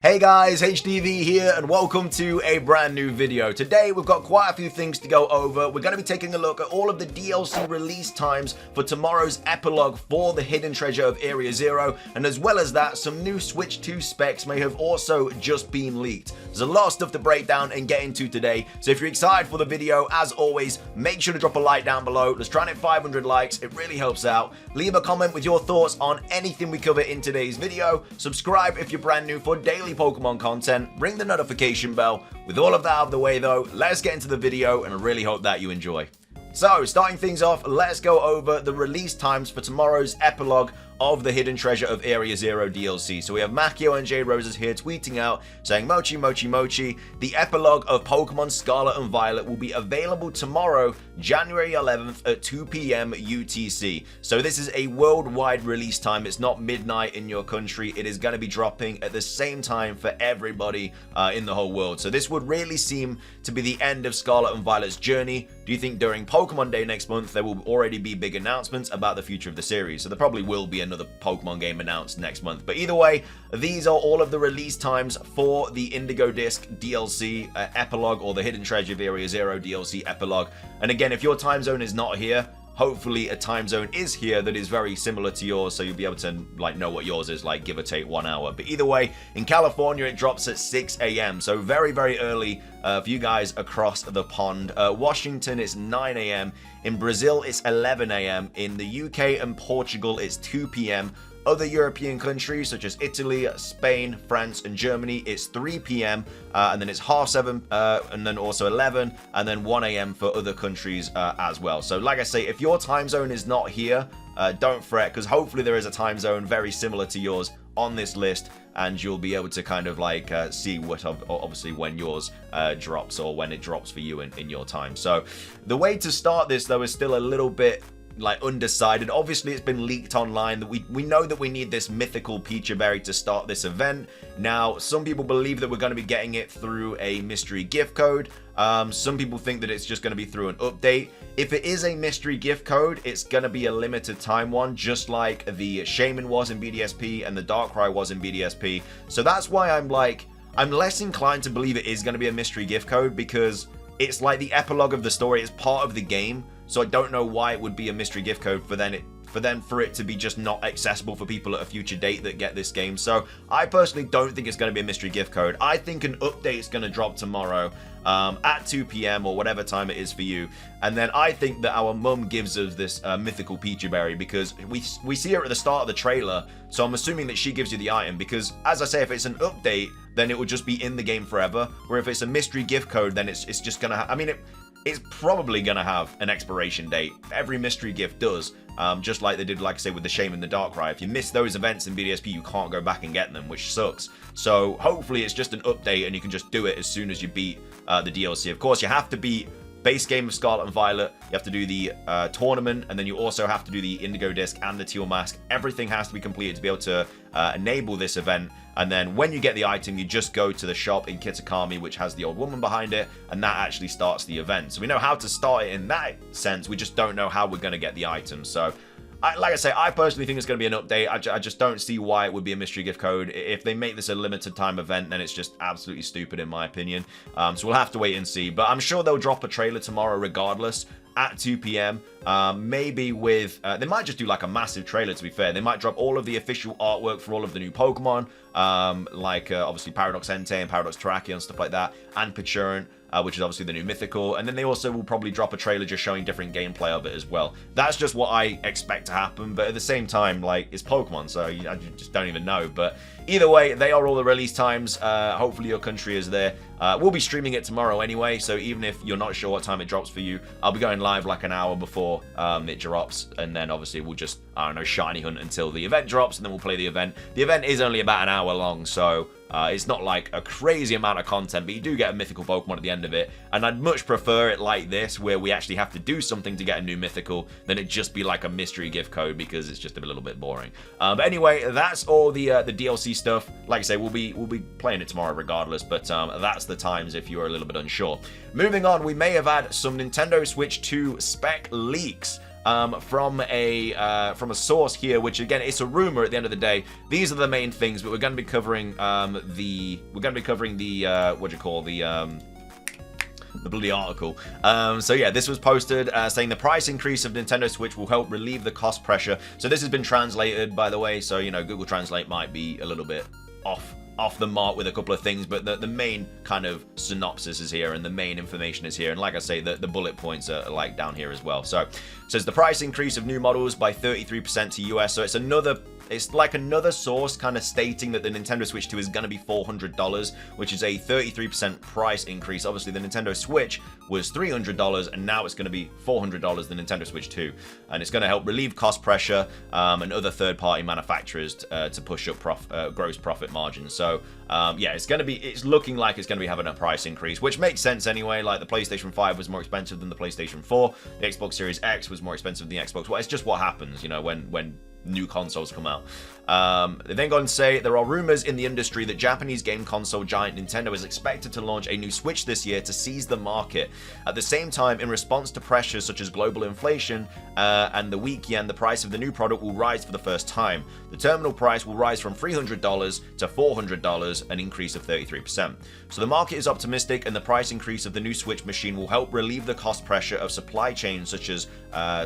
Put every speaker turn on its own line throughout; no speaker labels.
Hey guys, HDvee here and welcome to a brand new video. Today we've got quite a few things to go over. We're going to be taking a look at all of the DLC release times for tomorrow's epilogue for the hidden treasure of Area Zero, and as well as that, some new Switch 2 specs may have also just been leaked. There's a lot of stuff to break down and get into today, so if you're excited for the video, as always, make sure to drop a like down below. Let's try and hit 500 likes, it really helps out. Leave a comment with your thoughts on anything we cover in today's video. Subscribe if you're brand new for daily Pokemon content, ring the notification bell. With all of that out of the way though, let's get into the video and I really hope that you enjoy. So, starting things off, let's go over the release times for tomorrow's epilogue of the Hidden Treasure of Area Zero DLC. So we have Makio and Jade Roses here tweeting out, saying, Mochi, Mochi, Mochi, the epilogue of Pokemon Scarlet and Violet will be available tomorrow, January 11th at 2 PM UTC. So this is a worldwide release time. It's not midnight in your country. It is going to be dropping at the same time for everybody in the whole world. So this would really seem to be the end of Scarlet and Violet's journey. Do you think during Pokemon Day next month there will already be big announcements about the future of the series? So there probably will be another Pokemon game announced next month. But either way, these are all of the release times for the Indigo Disk DLC epilogue, or the Hidden Treasure of Area Zero DLC epilogue. And again, if your time zone is not here, hopefully a time zone is here that is very similar to yours, so you'll be able to know what yours is like, give or take 1 hour. But either way, in California it drops at 6 AM, so very, very early for you guys across the pond. Washington it's 9 AM, in Brazil it's 11 AM, in the UK and Portugal it's 2 PM. Other European countries such as Italy, Spain, France, and Germany, it's 3 PM, and then it's 7:30, and then also 11, and then 1 AM for other countries as well. So like I say, if your time zone is not here, don't fret, because hopefully there is a time zone very similar to yours on this list, and you'll be able to kind of see what obviously when yours drops, or when it drops for you in your time. So the way to start this though is still a little bit undecided. Obviously it's been leaked online that we know that we need this mythical Peachy Berry to start this event. Now some people believe that we're going to be getting it through a mystery gift code. Some people think that it's just going to be through an update. If it is a mystery gift code, it's going to be a limited time one, just like the Shaman was in BDSP and the Darkrai was in BDSP. So that's why I'm less inclined to believe it is going to be a mystery gift code, because it's like the epilogue of the story. It's part of the game. So I don't know why it would be a mystery gift code for it to be just not accessible for people at a future date that get this game. So I personally don't think it's going to be a mystery gift code. I think an update is going to drop tomorrow at 2 PM or whatever time it is for you. And then I think that our mum gives us this mythical Peachy Berry, because we see her at the start of the trailer. So I'm assuming that she gives you the item, because as I say, if it's an update, then it will just be in the game forever. Where if it's a mystery gift code, then it's just going to it's probably going to have an expiration date. Every mystery gift does, just like they did, like I say, with the Shame and the Darkrai. If you miss those events in BDSP, you can't go back and get them, which sucks. So hopefully it's just an update and you can just do it as soon as you beat the DLC. Of course, you have to beat base game of Scarlet and Violet, you have to do the tournament, and then you also have to do the Indigo Disk and the Teal Mask. Everything has to be completed to be able to enable this event. And then when you get the item, you just go to the shop in Kitakami, which has the old woman behind it, and that actually starts the event. So we know how to start it in that sense, we just don't know how we're going to get the items. So like I say, I personally think it's going to be an update. I just don't see why it would be a mystery gift code. If they make this a limited time event, then it's just absolutely stupid in my opinion. So we'll have to wait and see. But I'm sure they'll drop a trailer tomorrow regardless at 2 PM. Maybe with they might just do like a massive trailer, to be fair. They might drop all of the official artwork for all of the new Pokemon, obviously Paradox Entei and Paradox Terrakion and stuff like that, and Pachurant, which is obviously the new mythical. And then they also will probably drop a trailer just showing different gameplay of it as well. That's just what I expect to happen, but at the same time, it's Pokemon, so I just don't even know. But either way, they are all the release times. Hopefully your country is there. We'll be streaming it tomorrow anyway, so even if you're not sure what time it drops for you, I'll be going live like an hour before it drops, and then obviously we'll just, I don't know, shiny hunt until the event drops, and then we'll play the event. The event is only about an hour long, so it's not like a crazy amount of content, but you do get a mythical Pokemon at the end of it, and I'd much prefer it like this, where we actually have to do something to get a new mythical, than it just be like a mystery gift code, because it's just a little bit boring. But anyway, that's all the DLC stuff. Like I say, we'll be playing it tomorrow regardless, but that's the times if you're a little bit unsure. Moving on, we may have had some Nintendo Switch 2 spec leaks. from a source here, which again, it's a rumor at the end of the day. These are the main things, but we're going to be covering the bloody article. So yeah, this was posted saying the price increase of Nintendo Switch will help relieve the cost pressure. So this has been translated, by the way, so you know, Google Translate might be a little bit off the mark with a couple of things, but the main kind of synopsis is here and the main information is here, and like I say, the bullet points are like down here as well. So it says the price increase of new models by 33% to US, so it's like another source kind of stating that the Nintendo Switch 2 is going to be $400, which is a 33% price increase. Obviously, the Nintendo Switch was $300, and now it's going to be $400, the Nintendo Switch 2. And it's going to help relieve cost pressure and other third-party manufacturers to push up gross profit margins. So, yeah, it's looking like it's going to be having a price increase, which makes sense anyway. Like, the PlayStation 5 was more expensive than the PlayStation 4. The Xbox Series X was more expensive than the Xbox. Well, it's just what happens, you know, when new consoles come out. They then go on to say there are rumors in the industry that Japanese game console giant Nintendo is expected to launch a new Switch this year to seize the market. At the same time, in response to pressures such as global inflation and the weak yen, the price of the new product will rise for the first time. The terminal price will rise from $300 to $400, an increase of 33%. So the market is optimistic, and the price increase of the new Switch machine will help relieve the cost pressure of supply chains such as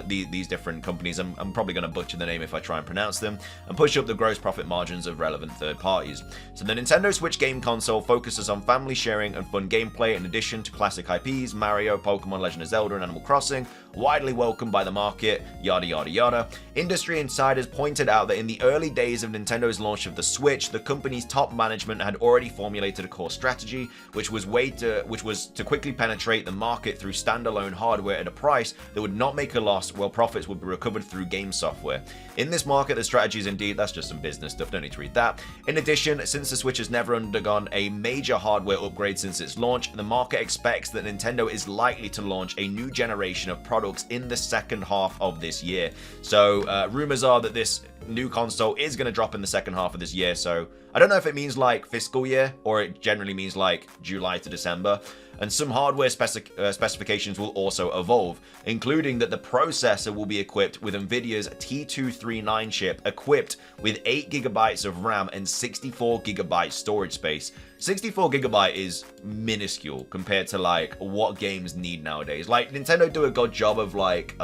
these different companies. I'm probably going to butcher the name if I try and pronounce them, and push up the gross profit margins of relevant third parties. So the Nintendo Switch game console focuses on family sharing and fun gameplay in addition to classic IPs, Mario, Pokemon, Legend of Zelda, and Animal Crossing, widely welcomed by the market, yada yada yada. Industry insiders pointed out that in the early days of Nintendo's launch of the Switch, the company's top management had already formulated a core strategy, which was to quickly penetrate the market through standalone hardware at a price that would not make a loss, while profits would be recovered through game software. In this market, the strategy is indeed, that's just some business stuff, don't need to read that. In addition, since the Switch has never undergone a major hardware upgrade since its launch, the market expects that Nintendo is likely to launch a new generation of products in the second half of this year. So rumors are that this new console is going to drop in the second half of this year. So I don't know if it means like fiscal year or it generally means like July to December. And some hardware specifications will also evolve, including that the processor will be equipped with NVIDIA's T239 chip, equipped with 8GB of RAM and 64GB storage space. 64GB is minuscule compared to like what games need nowadays. Like, Nintendo do a good job of like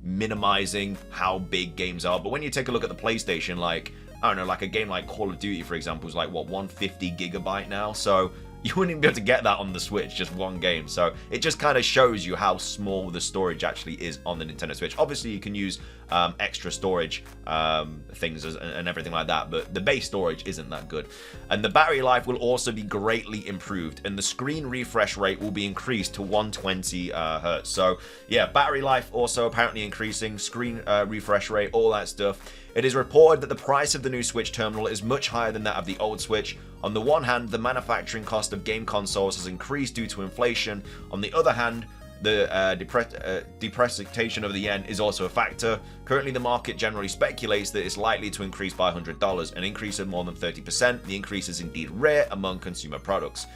minimizing how big games are, but when you take a look at the PlayStation, like, I don't know, like a game like Call of Duty, for example, is like, what, 150GB now? So you wouldn't even be able to get that on the Switch, just one game. So it just kind of shows you how small the storage actually is on the Nintendo Switch. Obviously, you can use extra storage things and everything like that, but the base storage isn't that good. And the battery life will also be greatly improved, and the screen refresh rate will be increased to 120 Hz. So yeah, battery life also apparently increasing, screen refresh rate, all that stuff. It is reported that the price of the new Switch terminal is much higher than that of the old Switch. On the one hand, the manufacturing cost of game consoles has increased due to inflation. On the other hand, the depreciation of the yen is also a factor. Currently, the market generally speculates that it's likely to increase by $100, an increase of more than 30%. The increase is indeed rare among consumer products.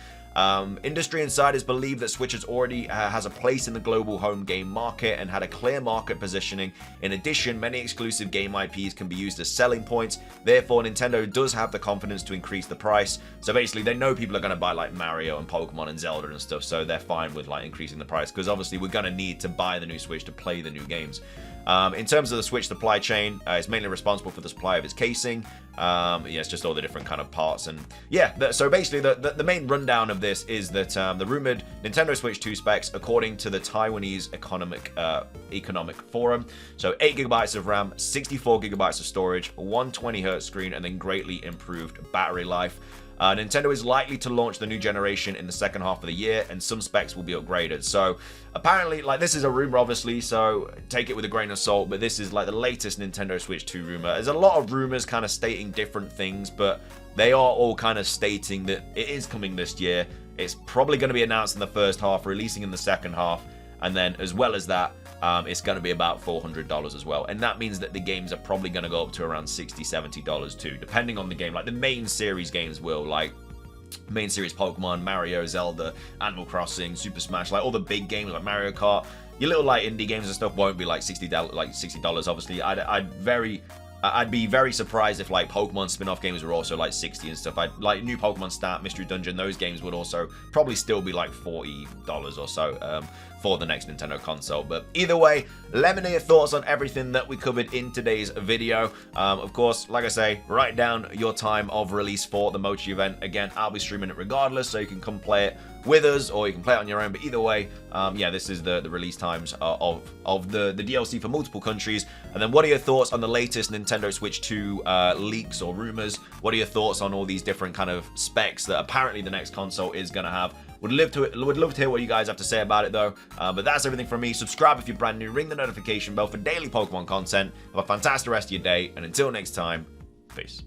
Industry insiders believe that Switch already has a place in the global home game market and had a clear market positioning. In addition, many exclusive game IPs can be used as selling points. Therefore, Nintendo does have the confidence to increase the price. So basically, they know people are going to buy like Mario and Pokemon and Zelda and stuff, so they're fine with like increasing the price, because obviously we're going to need to buy the new Switch to play the new games. In terms of the Switch supply chain, it's mainly responsible for the supply of its casing. Yeah, it's just all the different kind of parts. And yeah, so basically the main rundown of this is that the rumored Nintendo Switch 2 specs, according to the Taiwanese economic forum, so 8GB of RAM, 64GB of storage, 120Hz screen, and then greatly improved battery life. Nintendo is likely to launch the new generation in the second half of the year, and some specs will be upgraded. So apparently, like, this is a rumor, obviously, so take it with a grain of salt, but this is like the latest Nintendo Switch 2 rumor. There's a lot of rumors kind of stating different things, but they are all kind of stating that it is coming this year. It's probably going to be announced in the first half, releasing in the second half, and then as well as that, it's going to be about $400 as well. And that means that the games are probably going to go up to around $60, $70 too, depending on the game. Like the main series games will, like main series Pokemon, Mario, Zelda, Animal Crossing, Super Smash, like all the big games like Mario Kart, your little like indie games and stuff won't be like $60. Obviously, I'd be very surprised if like Pokemon spin-off games were also like 60 and stuff. Like new Pokemon Start, Mystery Dungeon, those games would also probably still be like $40 or so for the next Nintendo console. But either way, let me know your thoughts on everything that we covered in today's video. Of course, like I say, write down your time of release for the Mochi event. Again, I'll be streaming it regardless, so you can come play it with us or you can play it on your own. But either way, yeah, this is the release times of the DLC for multiple countries. And then what are your thoughts on the latest Nintendo Switch 2 leaks or rumors? What are your thoughts on all these different kind of specs that apparently the next console is going to have? Would love to hear what you guys have to say about it though. But that's everything from me. Subscribe if you're brand new. Ring the notification bell for daily Pokemon content. Have a fantastic rest of your day. And until next time, peace.